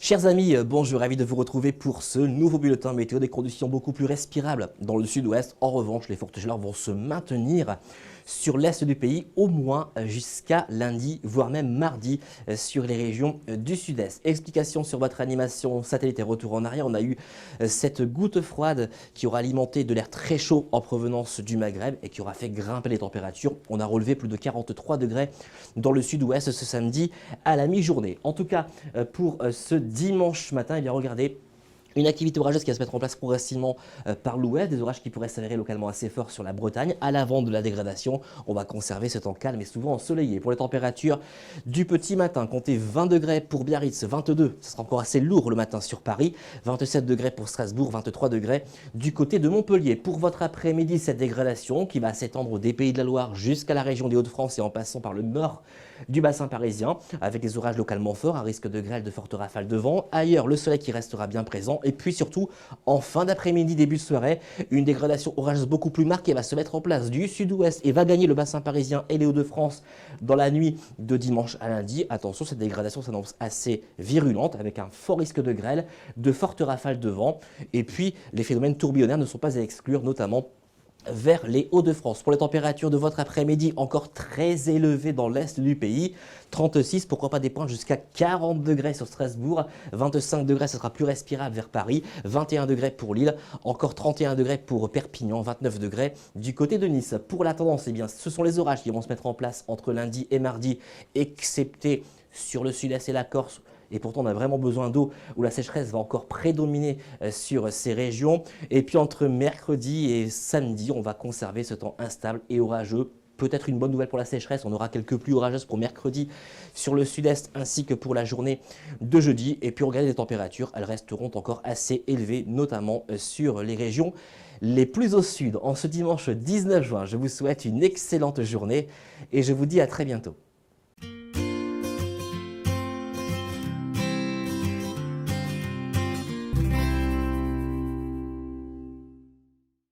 Chers amis, bonjour, ravi de vous retrouver pour ce nouveau bulletin météo, des conditions beaucoup plus respirables dans le sud-ouest. En revanche, les fortes chaleurs vont se maintenir sur l'est du pays, au moins jusqu'à lundi, voire même mardi sur les régions du sud-est. Explication sur votre animation satellite et retour en arrière. On a eu cette goutte froide qui aura alimenté de l'air très chaud en provenance du Maghreb et qui aura fait grimper les températures. On a relevé plus de 43 degrés dans le sud-ouest ce samedi à la mi-journée. En tout cas, pour ce dimanche matin, eh bien regardez, une activité orageuse qui va se mettre en place progressivement par l'ouest, des orages qui pourraient s'avérer localement assez forts sur la Bretagne. À l'avant de la dégradation, on va conserver ce temps calme et souvent ensoleillé. Pour les températures du petit matin, comptez 20 degrés pour Biarritz, 22, ce sera encore assez lourd le matin sur Paris, 27 degrés pour Strasbourg, 23 degrés du côté de Montpellier. Pour votre après-midi, cette dégradation qui va s'étendre des Pays de la Loire jusqu'à la région des Hauts-de-France et en passant par le nord du bassin parisien, avec des orages localement forts, un risque de grêle, de fortes rafales de vent. Ailleurs, le soleil qui restera bien présent. Et puis surtout, en fin d'après-midi, début de soirée, une dégradation orageuse beaucoup plus marquée va se mettre en place du sud-ouest et va gagner le bassin parisien et les Hauts-de-France dans la nuit de dimanche à lundi. Attention, cette dégradation s'annonce assez virulente avec un fort risque de grêle, de fortes rafales de vent. Et puis, les phénomènes tourbillonnaires ne sont pas à exclure, notamment vers les Hauts-de-France. Pour les températures de votre après-midi, encore très élevées dans l'est du pays, 36, pourquoi pas des points jusqu'à 40 degrés sur Strasbourg, 25 degrés, ce sera plus respirable vers Paris, 21 degrés pour Lille, encore 31 degrés pour Perpignan, 29 degrés du côté de Nice. Pour la tendance, eh bien, ce sont les orages qui vont se mettre en place entre lundi et mardi, excepté sur le sud-est et la Corse. Et pourtant, on a vraiment besoin d'eau où la sécheresse va encore prédominer sur ces régions. Et puis, entre mercredi et samedi, on va conserver ce temps instable et orageux. Peut-être une bonne nouvelle pour la sécheresse, on aura quelques pluies orageuses pour mercredi sur le sud-est ainsi que pour la journée de jeudi. Et puis, regardez les températures, elles resteront encore assez élevées, notamment sur les régions les plus au sud. En ce dimanche 19 juin, je vous souhaite une excellente journée et je vous dis à très bientôt.